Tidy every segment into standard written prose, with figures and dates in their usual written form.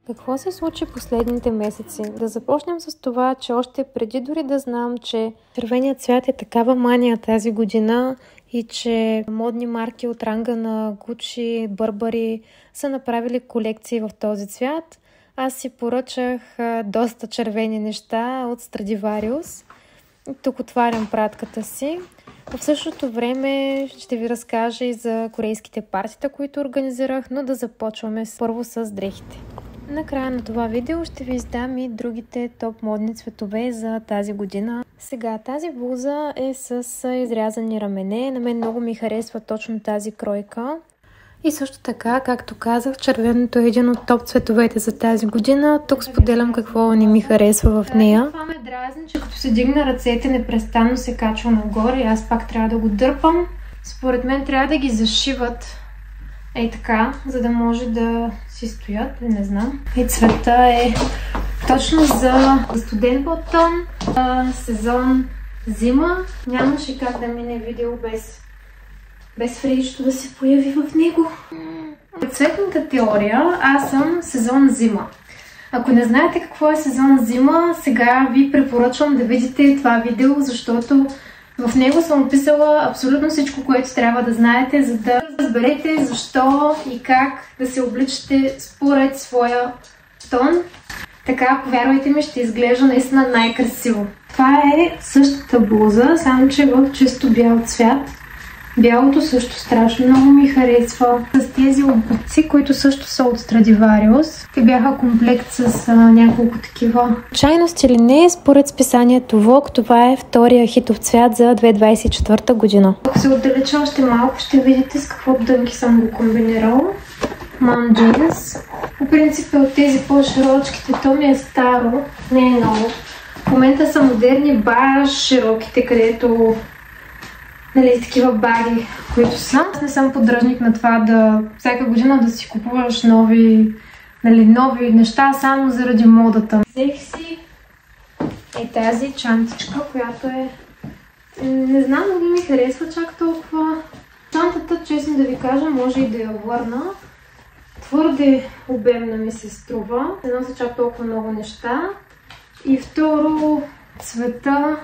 Какво се случи последните месеци? Да започнем с това, че още преди дори да знам, че червеният цвят е такава мания тази година и че модни марки от ранга на Gucci, Burberry са направили колекции в този цвят, аз си поръчах доста червени неща от Stradivarius. Тук отварям пратката си. В същото време ще ви разкажа и за корейските партита, които организирах, но да започваме първо с дрехите. Накрая на това видео ще ви издам и другите топ модни цветове за тази година. Сега тази блуза е с изрязани рамене. На мен много ми харесва точно тази кройка. И също така, както казах, червеното е един от топ цветовете за тази година. Тук споделям какво не ми харесва в нея. Това ме дразни, че като се дигна ръцете, непрестанно се качва нагоре и аз пак трябва да го дърпам. Според мен трябва да ги зашиват ей така, за да може да си стоят, не знам. И цвета е точно за студен бутон, сезон зима. Нямаше как да мине видео без Фредичето да се появи в него. Цветната теория, аз съм сезон зима. Ако не знаете какво е сезон зима, сега ви препоръчвам да видите това видео, защото в него съм описала абсолютно всичко, което трябва да знаете, за да разберете защо и как да се обличате според своя тон. Така, повярвайте ми, ще изглежда наистина най-красиво. Това е същата блуза, само че в чисто бял цвят. Бялото също страшно много ми харесва. С тези обувци, които също са от Stradivarius. Те бяха комплект с няколко такива. Чайност или не, според списанието Vogue, това е втория хитов цвят за 2024 година. Ако се отдалеча още малко, ще видите с какво дънки съм го комбинирала. Mom Jeans. По принцип от тези по-широчките, то ми е старо, не е ново. В момента са модерни баш широките, където такива баги, които са. Аз не съм поддръжник на това да всяка година да си купуваш нови неща само заради модата. Взех си тази чантичка, която е... Не знам дали ми харесва чак толкова. Чантата, честно да ви кажа, може и да я върна. Твърде обемна ми се струва. Не нося чак толкова много неща. И второ, цвета...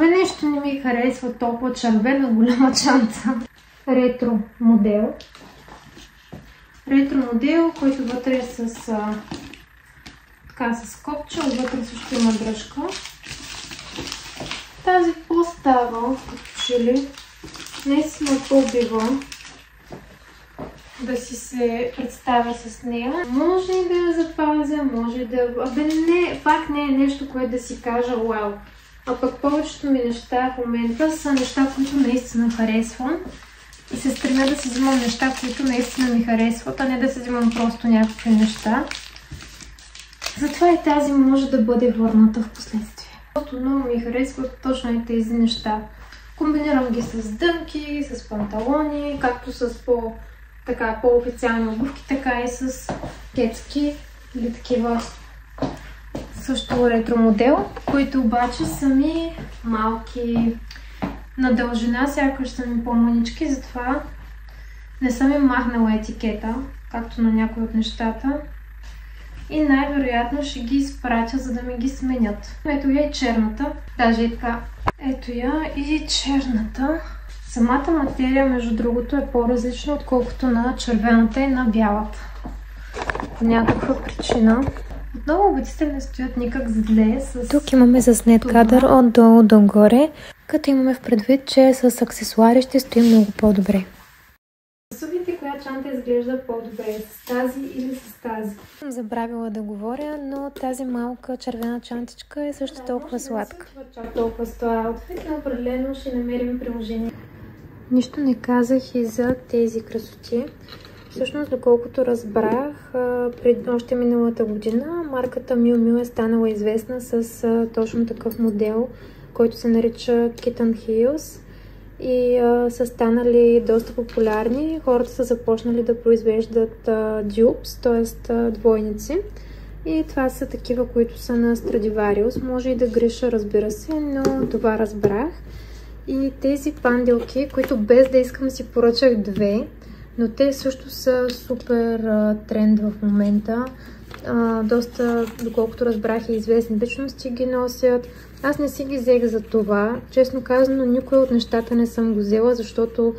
нещо не ми харесва толкова червена голяма чанта. Ретро модел. Ретро модел, който вътре е с копче, отвътре също има дръжка. Тази по-става, като че ли, наистина по-бива да си се представя с нея. Може и да я запазя, може и да... пак не е нещо, което да си кажа вау. А пък повечето ми неща в момента са неща, които наистина харесвам. И се стремя да си взимам неща, които наистина ми харесват, а не да си взимам просто някакви неща. Затова и тази може да бъде върната в последствие. Просто много ми харесват точно и тези неща. Комбинирам ги с дънки, с панталони, както с по-официални обувки, така и с кетски или такива също ретро модел, които обаче са ми малки на дължина, сякаш са ми по-манички, затова не съм им махнала етикета, както на някои от нещата. И най-вероятно ще ги изпратя, за да ми ги сменят. Ето я и черната, даже и така. Ето я и черната. Самата материя, между другото, е по-различна, отколкото на червената и на бялата. По някаква причина. Отново обиците не стоят никак зле. Тук имаме заснет кадър отдолу догоре, като имаме в предвид, че с аксесуари ще стои много по-добре. Съдите коя чанта изглежда по-добре, с тази или с тази. Съм забравила да говоря, но тази малка червена чантичка е също толкова сладка. Чак толкова с този аутфит, но определено ще намерим приложение. Нищо не казах и за тези красоти. Всъщност, доколкото разбрах, още миналата година марката Miu Miu е станала известна с точно такъв модел, който се нарича Kitten Heels и са станали доста популярни. Хората са започнали да произвеждат dupes, т.е. двойници. И това са такива, които са на Stradivarius. Може и да греша, разбира се, но това разбрах. И тези панделки, които без да искам си поръчах две, но те също са супер тренд в момента. Доста, доколкото разбрах, и известни личности ги носят. Аз не си ги взех за това. Честно казано, никой от нещата не съм го взела, защото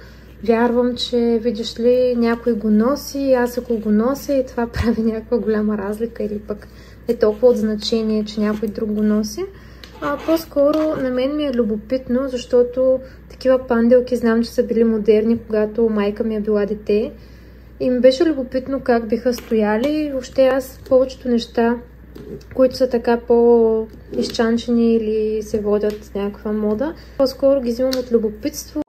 вярвам, че видиш ли, някой го носи, аз ако го нося и това прави някаква голяма разлика или пък е толкова от значение, че някой друг го носи. По-скоро на мен ми е любопитно, защото такива панделки знам, че са били модерни, когато майка ми е била дете. И ми беше любопитно как биха стояли. Въобще аз повечето неща, които са така по-изчанчени или се водят с някаква мода, по-скоро ги взимам от любопитство.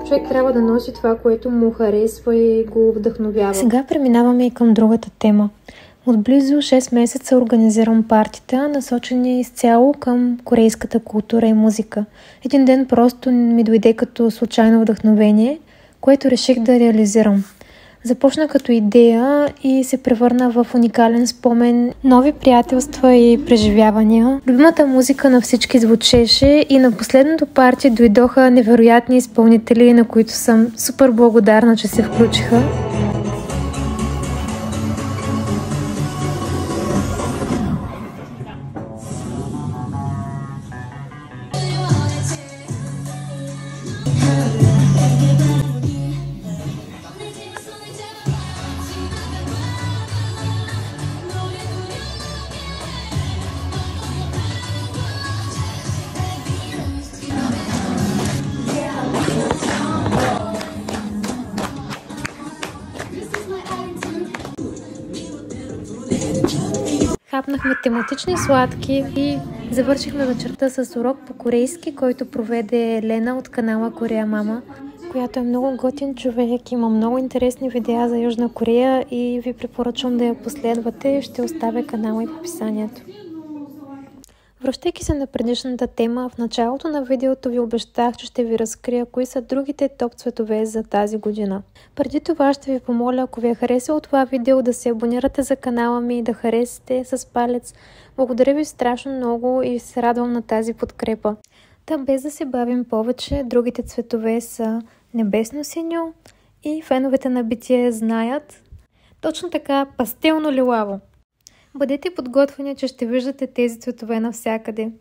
Човек трябва да носи това, което му харесва и го вдъхновява. Сега преминаваме и към другата тема. От близо 6 месеца организирам партита, насочени изцяло към корейската култура и музика. Един ден просто ми дойде като случайно вдъхновение, което реших да реализирам. Започна като идея и се превърна в уникален спомен, нови приятелства и преживявания. Любимата музика на всички звучеше и на последното парти дойдоха невероятни изпълнители, на които съм супер благодарна, че се включиха. Хапнахме тематични сладки и завършихме вечерта с урок по корейски, който проведе Лена от канала Корея Мама, която е много готин човек, има много интересни видеа за Южна Корея и ви препоръчвам да я последвате. Ще оставя канала и в описанието. Връщайки се на предишната тема, в началото на видеото ви обещах, че ще ви разкрия кои са другите топ цветове за тази година. Преди това ще ви помоля, ако ви е харесало това видео, да се абонирате за канала ми и да харесате с палец. Благодаря ви страшно много и се радвам на тази подкрепа. Та без да се бавим повече, другите цветове са небесно синьо и феновете на BTS знаят. Точно така, пастелно лилаво. Бъдете подготвени, че ще виждате тези цветове навсякъде.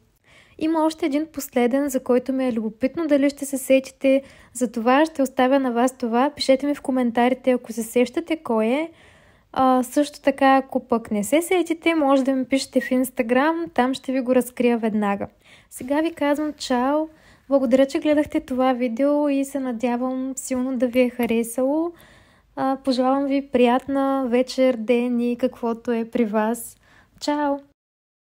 Има още един последен, за който ми е любопитно дали ще се сетите. За това ще оставя на вас това. Пишете ми в коментарите, ако се сещате кой е. Също така, ако пък не се сетите, може да ми пишете в Инстаграм, там ще ви го разкрия веднага. Сега ви казвам чао, благодаря, че гледахте това видео и се надявам силно да ви е харесало. Пожелавам ви приятна вечер, ден и каквото е при вас. Чао!